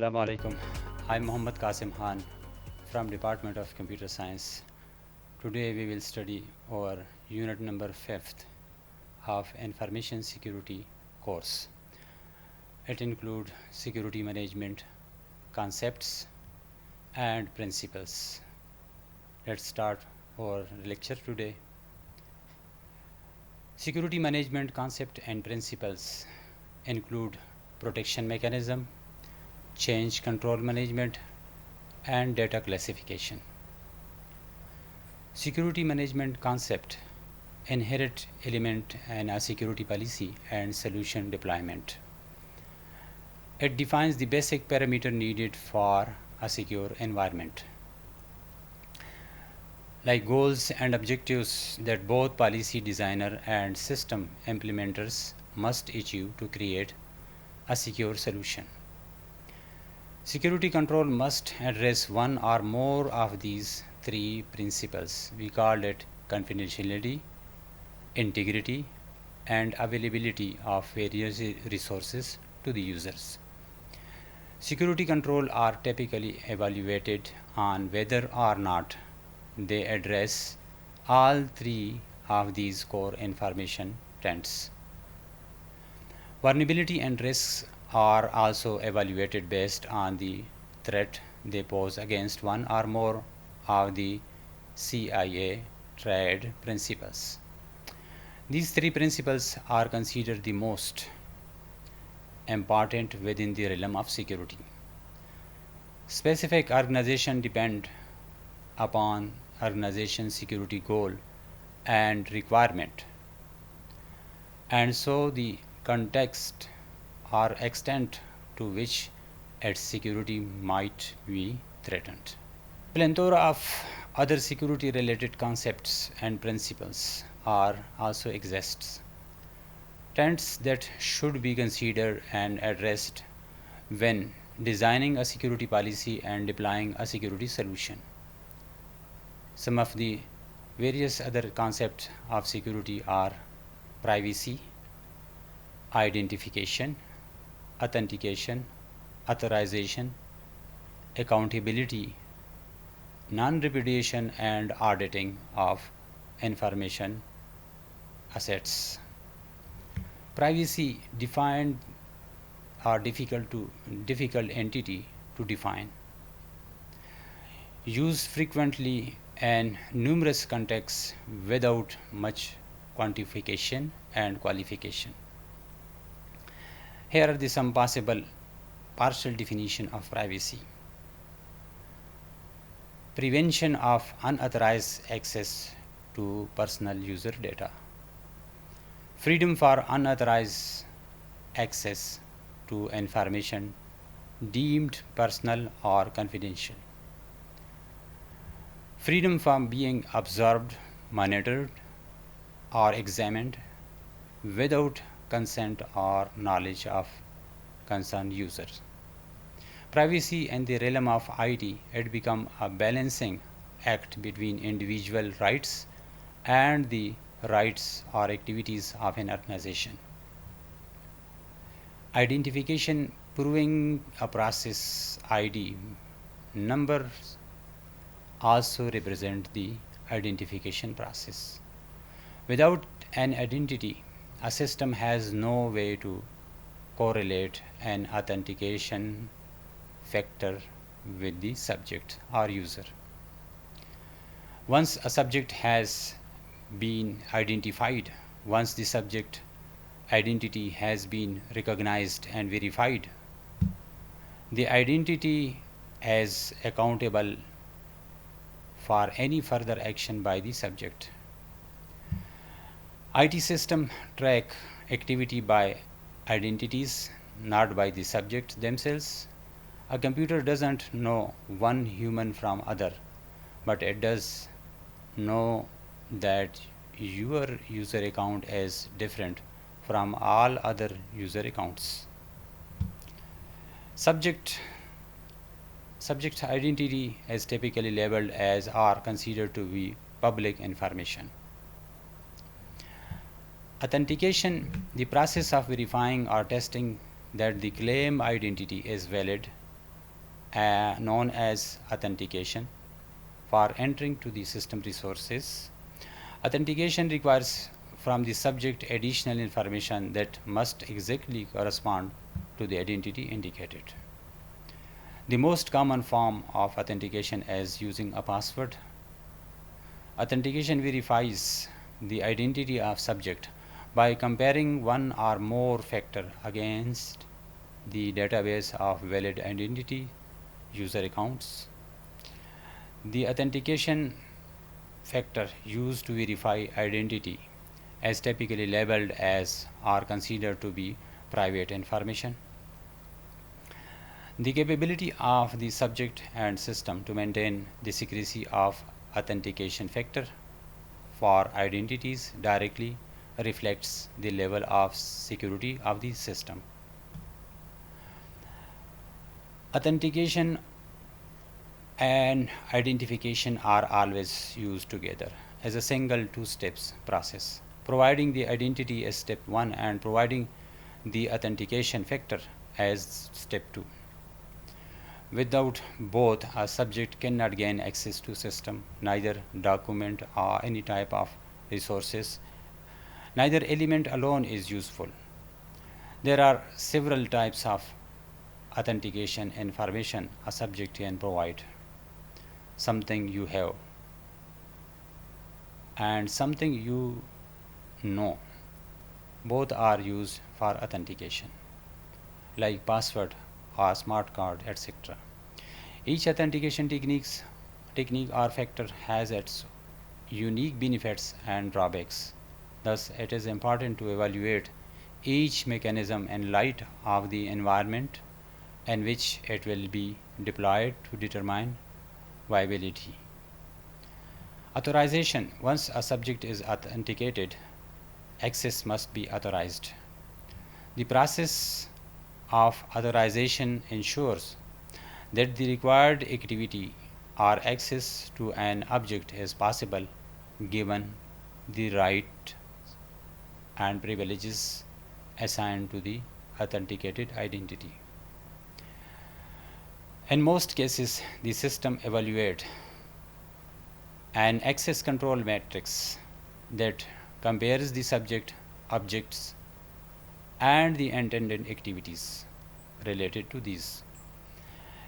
Assalamu alaikum. I'm Mohammad Qasim Khan from Department of Computer Science. Today we will study our unit number 5th of Information Security course. It includes security management, concepts and principles. Let's start our lecture today. Security management concept and principles include protection mechanism, change control management, and data classification. Security management concept inherent element in a security policy and solution deployment. It defines the basic parameter needed for a secure environment, like goals and objectives that both policy designer and system implementers must achieve to create a secure solution. Security control must address one or more of these three principles. We call it confidentiality, integrity, and availability of various resources to the users. Security control are typically evaluated on whether or not they address all three of these core information trends. Vulnerability and risks are also evaluated based on the threat they pose against one or more of the CIA triad principles. These three principles are considered the most important within the realm of security. Specific organization depend upon organization security goal and requirement, and so the context or extent to which its security might be threatened. Plethora of other security related concepts and principles are also exists. Trends that should be considered and addressed when designing a security policy and deploying a security solution. Some of the various other concepts of security are privacy, identification, authentication, authorization, accountability, non-repudiation, and auditing of information assets. Privacy defined are difficult entity to define. Used frequently in numerous contexts without much quantification and qualification. Here are some possible partial definition of privacy. Prevention of unauthorized access to personal user data. Freedom for unauthorized access to information deemed personal or confidential. Freedom from being observed, monitored, or examined without consent or knowledge of concerned users. Privacy in the realm of IT, it become a balancing act between individual rights and the rights or activities of an organization. Identification proving a process ID numbers also represent the identification process. Without an identity, a system has no way to correlate an authentication factor with the subject or user. Once a subject has been identified, once the subject identity has been recognized and verified, the identity is accountable for any further action by the subject. IT system track activity by identities, not by the subject themselves. A computer doesn't know one human from other, but it does know that your user account is different from all other user accounts. Subject identity is typically labeled as or considered to be public information. Authentication, the process of verifying or testing that the claim identity is valid known as authentication for entering to the system resources. Authentication requires from the subject additional information that must exactly correspond to the identity indicated. The most common form of authentication is using a password. Authentication verifies the identity of subject by comparing one or more factor against the database of valid identity user accounts. The authentication factor used to verify identity is typically labeled as or considered to be private information. The capability of the subject and system to maintain the secrecy of authentication factor for identities directly reflects the level of security of the system. Authentication and identification are always used together as a single two-step process, providing the identity as step 1 and providing the authentication factor as step 2. Without both, a subject cannot gain access to system, neither document or any type of resources. Neither element alone is useful. There are several types of authentication information a subject can provide. Something you have and something you know. Both are used for authentication, like password or smart card, etc. Each authentication technique or factor has its unique benefits and drawbacks. Thus, it is important to evaluate each mechanism in light of the environment in which it will be deployed to determine viability. Authorization. Once a subject is authenticated, access must be authorized. The process of authorization ensures that the required activity or access to an object is possible given the right and privileges assigned to the authenticated identity. In most cases, the system evaluates an access control matrix that compares the subject, objects, and the intended activities related to these.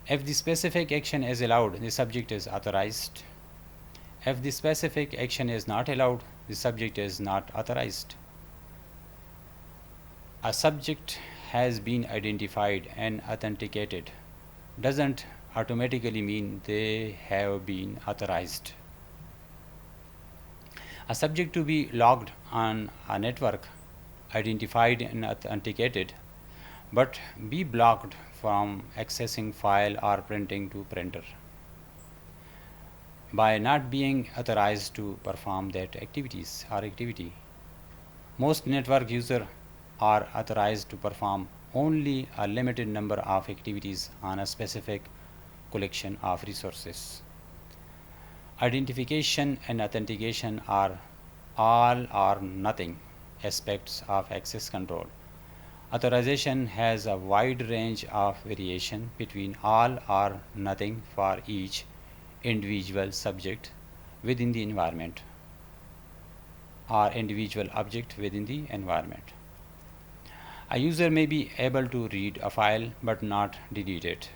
If the specific action is allowed, the subject is authorized. If the specific action is not allowed, the subject is not authorized. A subject has been identified and authenticated doesn't automatically mean they have been authorized. A subject to be logged on a network, identified and authenticated, but be blocked from accessing file or printing to printer by not being authorized to perform that activities or activity. Most network users are authorized to perform only a limited number of activities on a specific collection of resources. Identification and authentication are all or nothing aspects of access control. Authorization has a wide range of variation between all or nothing for each individual subject within the environment or individual object within the environment. A user may be able to read a file but not delete it,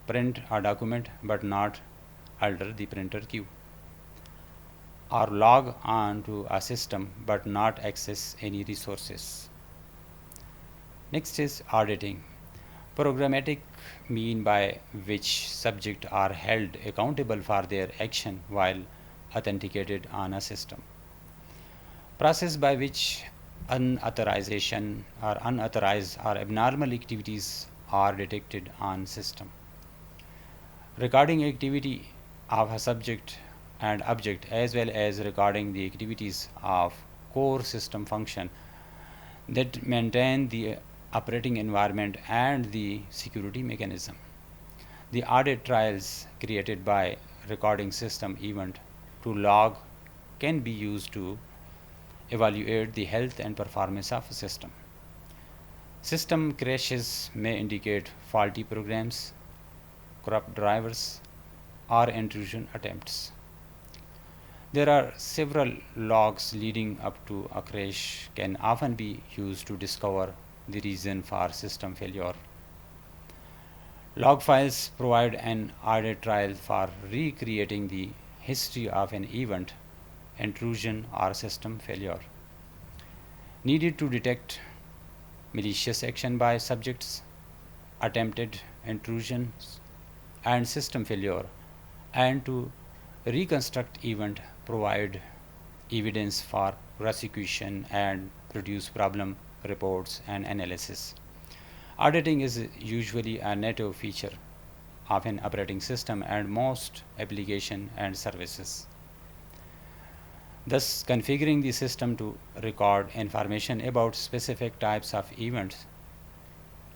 print a document but not alter the printer queue, or log on to a system but not access any resources. Next is auditing. Programmatic mean by which subjects are held accountable for their action while authenticated on a system. Process by which unauthorization or unauthorized or abnormal activities are detected on system. Recording activity of a subject and object as well as recording the activities of core system function that maintain the operating environment and the security mechanism. The audit trials created by recording system event to log can be used to evaluate the health and performance of a system. System crashes may indicate faulty programs, corrupt drivers, or intrusion attempts. There are several logs leading up to a crash can often be used to discover the reason for system failure. Log files provide an audit trail for recreating the history of an event, intrusion, or system failure. Needed to detect malicious action by subjects, attempted intrusions, and system failure, and to reconstruct event, provide evidence for prosecution, and produce problem reports and analysis. Auditing is usually a native feature of an operating system and most application and services. Thus, configuring the system to record information about specific types of events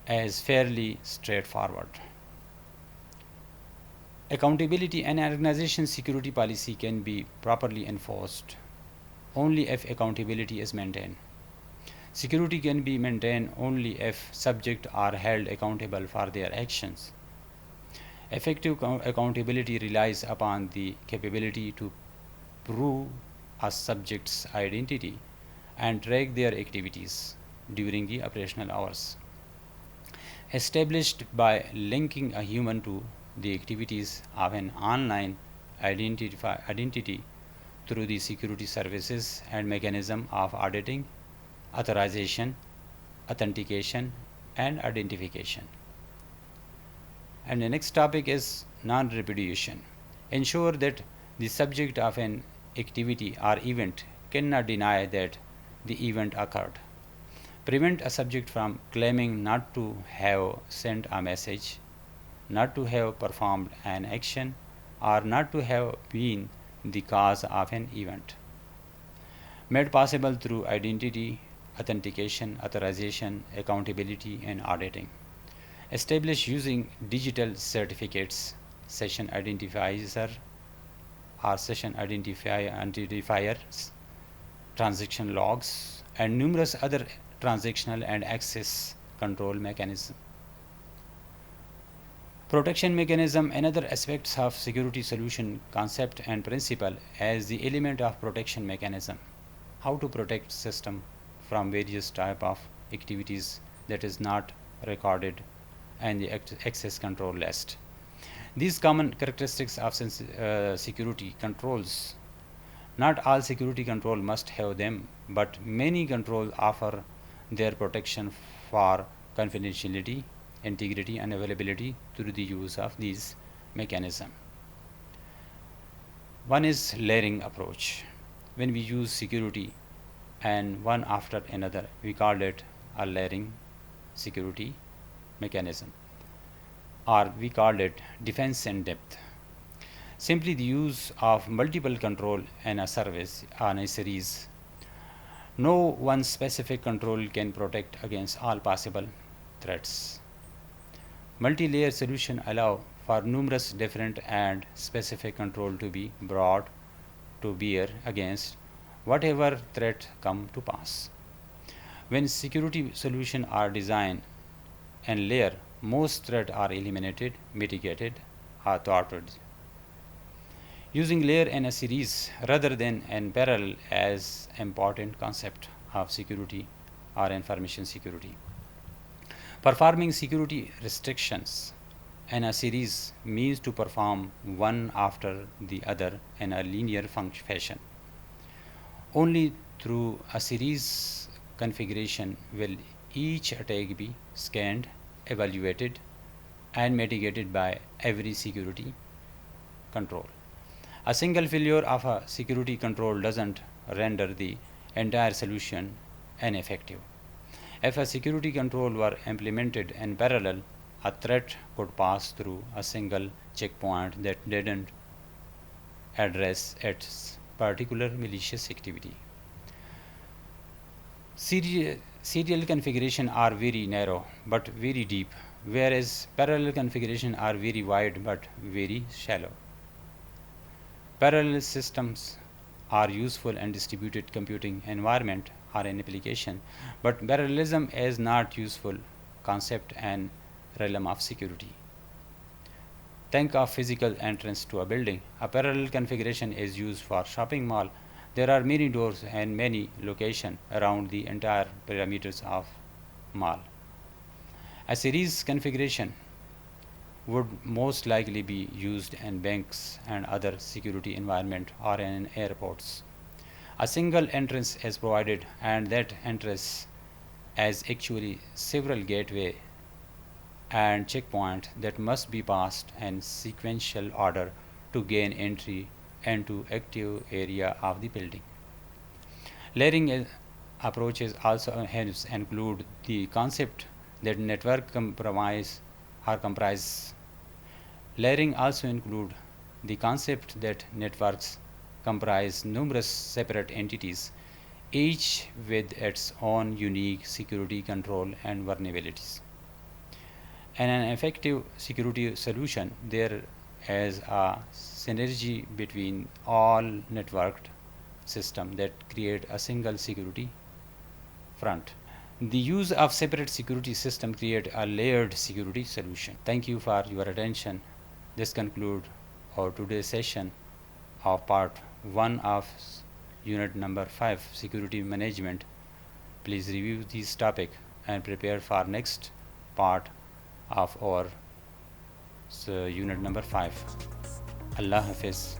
is fairly straightforward. Accountability and organization security policy can be properly enforced only if accountability is maintained. Security can be maintained only if subjects are held accountable for their actions. Effective accountability relies upon the capability to prove a subject's identity and track their activities during the operational hours. Established by linking a human to the activities of an online identity through the security services and mechanism of auditing, authorization, authentication, and identification. And the next topic is non-repudiation. Ensure that the subject of an activity or event cannot deny that the event occurred. Prevent a subject from claiming not to have sent a message, not to have performed an action, or not to have been the cause of an event. Made possible through identity, authentication, authorization, accountability, and auditing. Established using digital certificates, session identifier or session identifiers, transaction logs, and numerous other transactional and access control mechanisms. Protection mechanism. Another aspects of security solution concept and principle as the element of protection mechanism. How to protect system from various type of activities that is not recorded and the access control list. These common characteristics of security controls. Not all security control must have them, but many controls offer their protection for confidentiality, integrity, and availability through the use of these mechanisms. One is layering approach. When we use security and one after another, we call it a layering security mechanism, or we call it defense in depth. Simply the use of multiple control in a service on a series. No one specific control can protect against all possible threats. Multi-layer solution allow for numerous different and specific control to be brought to bear against whatever threat come to pass. When security solutions are designed and layer, most threats are eliminated, mitigated, or thwarted. Using layer in a series rather than in parallel as important concept of security or information security. Performing security restrictions in a series means to perform one after the other in a linear fashion. Only through a series configuration will each attack be scanned, evaluated, and mitigated by every security control. A single failure of a security control doesn't render the entire solution ineffective. If a security control were implemented in parallel, a threat could pass through a single checkpoint that didn't address its particular malicious activity. Serial configuration are very narrow but very deep, whereas parallel configuration are very wide but very shallow. Parallel systems are useful in distributed computing environment or an application, but parallelism is not useful concept and realm of security. Think of physical entrance to a building. A parallel configuration is used for shopping mall. There are many doors and many locations around the entire perimeters of mall. A series configuration would most likely be used in banks and other security environment or in airports. A single entrance is provided and that entrance has actually several gateway and checkpoint that must be passed in sequential order to gain entry into active area of the building. Layering approaches also hence include the concept that network compromise or comprise. Layering also include the concept that networks comprise numerous separate entities, each with its own unique security control and vulnerabilities. In an effective security solution, there is a synergy between all networked systems that create a single security front. The use of separate security systems create a layered security solution. Thank you for your attention. This concludes our today's session of part 1 of unit number 5, security management. Please review this topic and prepare for next part of our unit number 5. Allah Hafiz.